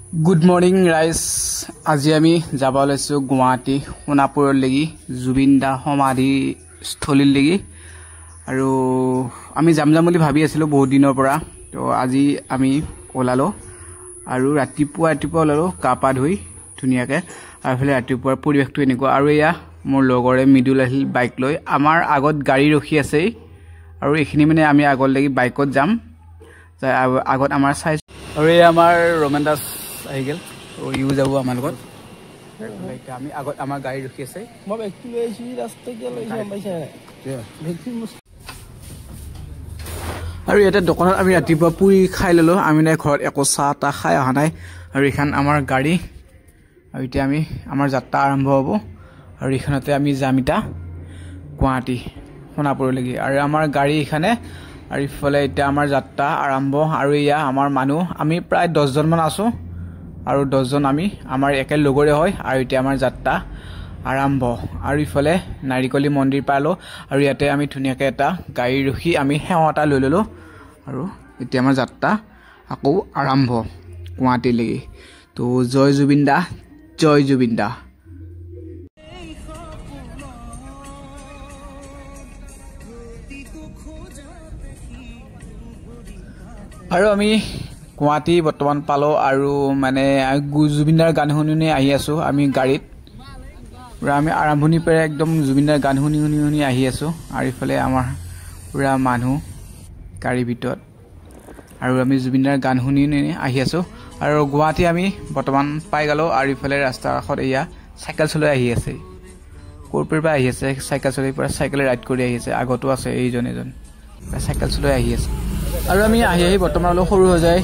Good morning, guys. আজি আমি যাব লৈছো গুৱাহাটী সোণাপুৰৰ লাগি জুবিন দা সমাধি স্থলীৰ লাগি আৰু আমি যাম বুলি ভাবি আছিলো বহুত দিনৰ পৰা তো আজি আমি ওলালো আৰু ৰাতিপুৱা ওলালো কাপা ধুই ধুনিয়াকে আৰু ফলে ৰাতিপুৱাৰ পৰিৱেশটো এনেকুৱা আৰু এয়া মোৰ লগৰে মিডুল আহিল বাইক লৈ আমাৰ আগত গাড়ী ৰখি আছে আৰু এখিনি মানে আমি আগৰ লাগি বাইকত যাম আগত আমাৰ সাইজ আৰু এয়া আমাৰ ৰমেন্দাস আহি গেল তো ইউ যাব আমাৰ লগত লাইক আমি আগত আমাৰ গাড়ী ৰখি আছে মই ব্যক্তি লৈছি ৰাস্তা কে লৈছি পাইছা ব্যক্তি আৰু এটা দোকানত আমি ৰাতিপুৱা পুৰি খাই ললো আমি নাই ঘৰত একো চাহ তা খাই অহা নাই আৰু ইখান আমাৰ গাড়ী আৰু এতিয়া আমি আমাৰ যাত্ৰা আৰম্ভ হ'ব আৰু ইখানতে আমি যামিতা গুৱাহাটী সোণাপুৰ লাগি আৰু আমাৰ গাড়ী ইখানে আৰু ইফালে এতিয়া আমাৰ যাত্ৰা আৰম্ভ আৰু ইয়া আমাৰ মানুহ আমি প্ৰায় 10 জন মান আছো আৰু 10 জন আমি আমাৰ একে লগৰে হয় আৰু এতিয়া আমাৰ যাত্ৰা আৰম্ভ আৰু ইফালে নাৰিকলি মন্দিৰ পালো আৰু ইয়াতে আমি ধুনিয়াকে এটা গাড়ী ৰখি আমি হেৱাটা লৈ ললো আৰু এতিয়া আমাৰ যাত্ৰা আকৌ আৰম্ভ গুৱাহাটী লাগি তো জয় জুবিন দা জয় জুবিন দা আৰু আমি গুৱাহাটী বৰ্তমান পালো আৰু মানে জুবিনদাৰ গান শুনি আহি আছো আমি গাড়ীত পুৰা আমি আৰম্ভণি পৰা একদম জুবিনদাৰ গান শুনি আহি আছো আৰু ইফালে আমাৰ পুৰা মানুহ গাড়ী ভিতৰত আৰু আমি জুবিনদাৰ গান শুনি আহি আছো আৰু গুৱাহাটী আমি বৰ্তমান পাই গলো আৰু ইফালে ৰাস্তাৰ কাষত এয়া সাইকেল চলাই আহি আছে কোৰপৰ পৰা আহি আছে সাইকেল চলাই পৰা সাইকেল ৰাইড কৰি আহি আছে আগতো আছে এইজন সাইকেল চলাই আহি আছে আৰু আমি আহি বৰ্তমান সৰু হৈ যায়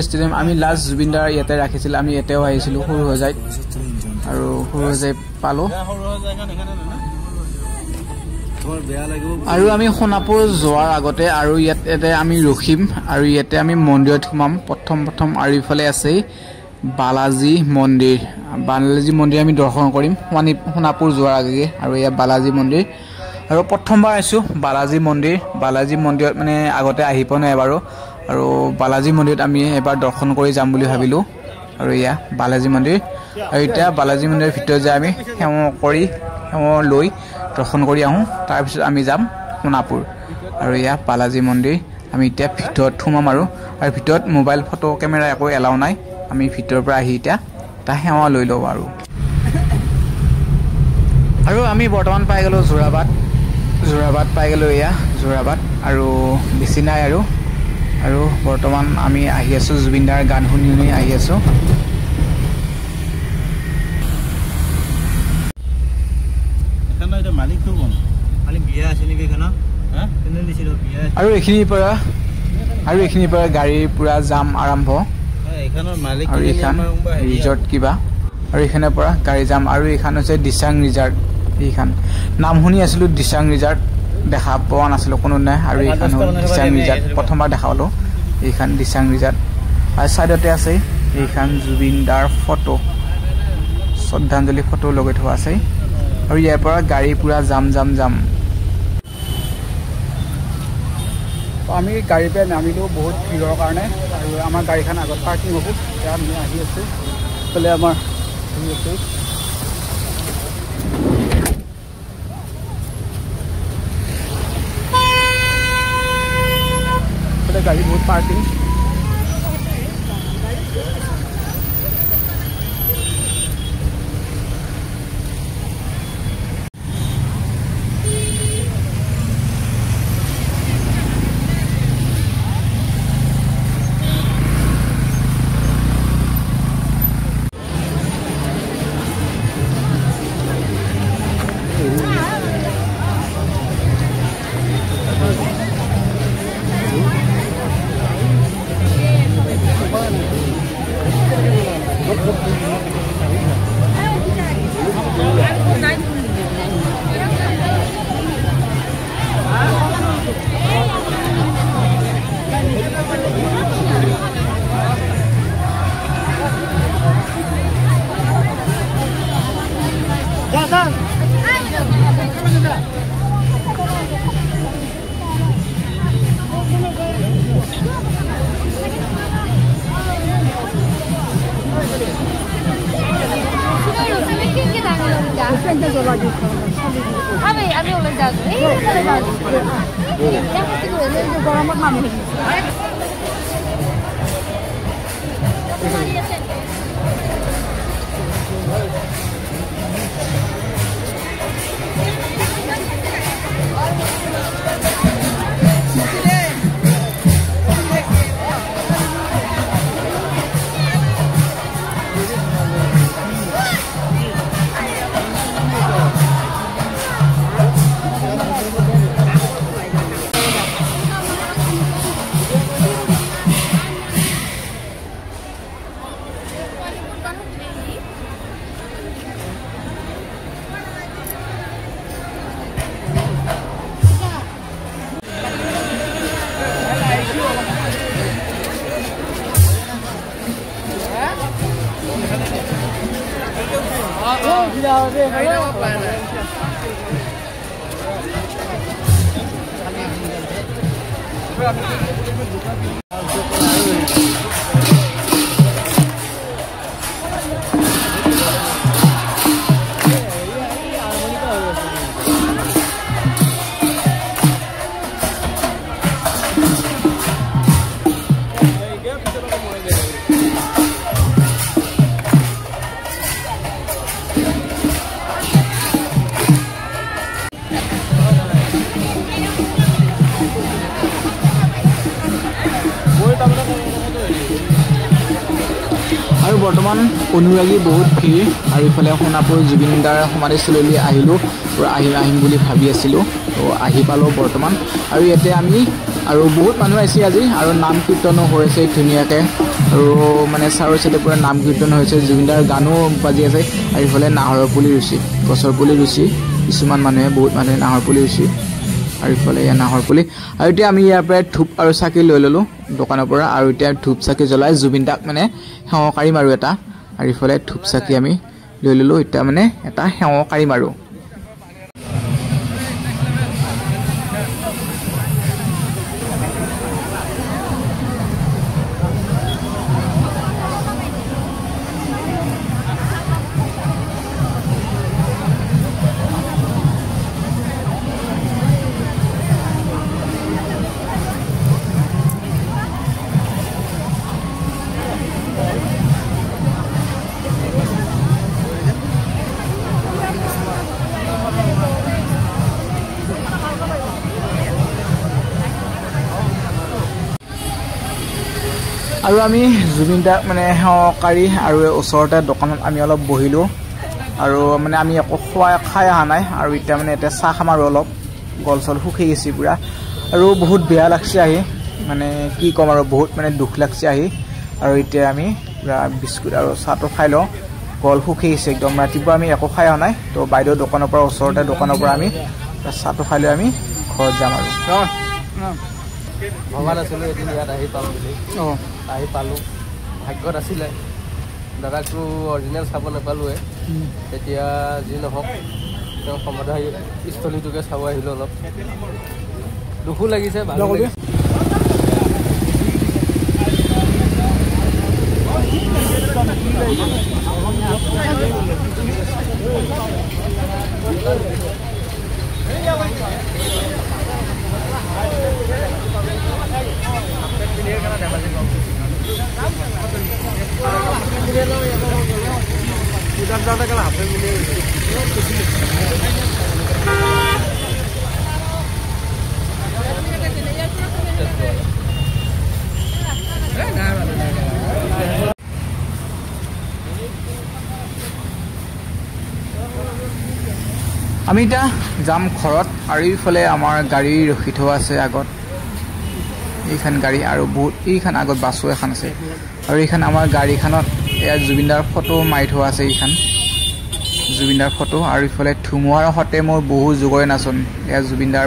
ষ্টেডিয়াম আমি লাষ্ট জুবিনদাৰ ইয়াতে ৰাখিছিল আমি এতেও আহিছিলো সৰু হৈ যায় আৰু সৰু হৈ যায় পালো আৰু আমি সোণাপুৰ যোৱাৰ আগতে আৰু ইয়াতে আমি ৰখিম আৰু ইয়াতে আমি মন্দিৰত সোমাম প্ৰথম আৰু ইফালে আছে বালাজী মন্দিৰ আমি দৰ্শন কৰিম সোণাপুৰ যোৱাৰ আগে আৰু ইয়া বালাজী মন্দিৰ আৰু প্ৰথমবাৰ আইছো বালাজী মন্দিৰত মানে আগতে আহি পোৱা নাই এবাৰো আৰু বালাজী মন্দিৰত আমি এবাৰ দৰ্শন কৰি যাম বুলি ভাবিলো আৰু ইয়া বালাজী মন্দিৰ আৰু এতিয়া বালাজী মন্দিৰৰ ভিতৰত যাই আমি সেৱা লৈ দৰ্শন কৰি আহো তাৰ পিছত আমি যাম সোণাপুৰ আৰু ইয়া বালাজী মন্দিৰ আমি এতিয়া ভিতৰত সোমাম আৰু ভিতৰত মোবাইল ফটো কেমেৰা একো এলাও নাই আমি ভিতৰৰ পৰা আহি এতিয়া তা সেৱা লৈ লওঁ আৰু আমি বৰ্তমান পাই গলো যোৰাবাট পাই গলো এয়া যোৰাবাট আৰু বেছি নাই আৰু বৰ্তমান আমি আহি আছো জুবিনদাৰ গান শুনি আহি আছো এখানে এটা মালিক তো কোন মালিক বিয়া আছে নেকি এখানে কেনে দিছিল বিয়া আৰু এখিনি পৰা গাড়ীৰ পুৰা জাম আৰম্ভ এখানৰ মালিক ৰিজৰ্ট কিবা আৰু এখানৰ পৰা গাড়ী জাম আৰু এখান হৈছে দিচাং ৰিজৰ্ট এইখান নাম শুনি আছিলো দিচাং ৰিজৰ্ট দেখা পোৱা নাছিলো কোনো নাই আৰু এইখান দিচাং ৰিজৰ্ট প্ৰথমবাৰ দেখা পালো এইখান দিচাং ৰিজৰ্ট আৰু সাইডতে আছে এইখান জুবিনদাৰ ফটো শ্ৰদ্ধাঞ্জলি ফটো লগাই থোৱা আছে আৰু ইয়াৰ পৰা গাড়ী পুৰা জাম আমি গাড়ীৰ পৰা নামিলো বহুত ভিৰৰ কাৰণে আৰু আমাৰ গাড়ীখন আগত পাৰ্কিং হ'ব এতিয়া আমি আহি আছো ফলে আমাৰ গাড়ী বহুত পাৰ্কিং আমি ওলাই যাওঁ গৰমত মানুহ আৰু বৰ্তমান অনুৰাগী বহুত ভিৰ আৰু ইফালে সোণাপুৰ জুবিনদাৰ সমাধিস্থলীলৈ আহিলোঁ আহিম বুলি ভাবি আছিলোঁ তো আহি পালোঁ বৰ্তমান আৰু ইয়াতে আমি আৰু বহুত মানুহ আহিছে আজি আৰু নাম কীৰ্তনো হৈছে ধুনীয়াকৈ আৰু মানে চাৰৰ চাইডে পূৰা নাম কীৰ্তন হৈছে জুবিনদাৰ গানো বাজি আছে আৰু ইফালে নাহৰৰ পুলি ৰুচি গছৰ পুলি ৰুচি কিছুমান মানুহে বহুত মানুহে নাহৰ পুলি ৰুচি আৰু ইফালে এয়া নাহৰ পুলি আৰু এতিয়া আমি ইয়াৰ পৰাই ধূপ আৰু চাকি লৈ ল'লোঁ দোকানৰ পৰা আৰু এতিয়া ধূপ চাকি জ্বলাই জুবিনদাক মানে সেৱা কাঢ়িম আৰু এটা আৰু ইফালে ধূপ চাকি আমি লৈ ল'লোঁ এতিয়া মানে এটা সেৱা কাঢ়িম আৰু আৰু আমি জুবিনদাক মানে সেৱাকাৰী আৰু ওচৰতে দোকানত আমি অলপ বহিলোঁ আৰু মানে আমি একো খাই অহা নাই আৰু এতিয়া মানে এতিয়া চাহ খাম আৰু অলপ গল চল শুকাই গৈছে পূৰা আৰু বহুত বেয়া লাগছে আহি মানে কি ক'ম আৰু বহুত মানে দুখ লাগছে আহি আৰু এতিয়া আমি পূৰা বিস্কুট আৰু চাহটো খাই লওঁ গল শুকাই গৈছে একদম ৰাতিপুৱা আমি একো খাই অহা নাই তো বাইদেউ দোকানৰ পৰা ওচৰতে দোকানৰ পৰা আমি চাহটো খাই লৈ আমি ঘৰত যাম আৰু ভবা নাছিলোঁ এদিন ইয়াত আহি পাম বুলি আহি পালোঁ ভাগ্যত আছিলে দাদাকটো অৰিজিনেল চাব নাপালোঁৱে তেতিয়া যি নহওক তেওঁ সমাধিস্থলীটোকে চাব আহিলোঁ অলপ দুখো লাগিছে ভালো লাগিছে আমি এতিয়া যাম ঘৰত আৰু এইফালে আমাৰ গাড়ী ৰখি থোৱা আছে আগত এইখন গাড়ী আৰু বহুত এইখন আগত বাছো এখন আছে আৰু এইখন আমাৰ গাড়ীখনত এয়া জুবিনদাৰ ফটো মাৰি থোৱা আছে এইখন জুবিনদাৰ ফটো আৰু ইফালে ধুমুহাৰ সতে মোৰ বহু যুগৰে নাচন এয়া জুবিনদাৰ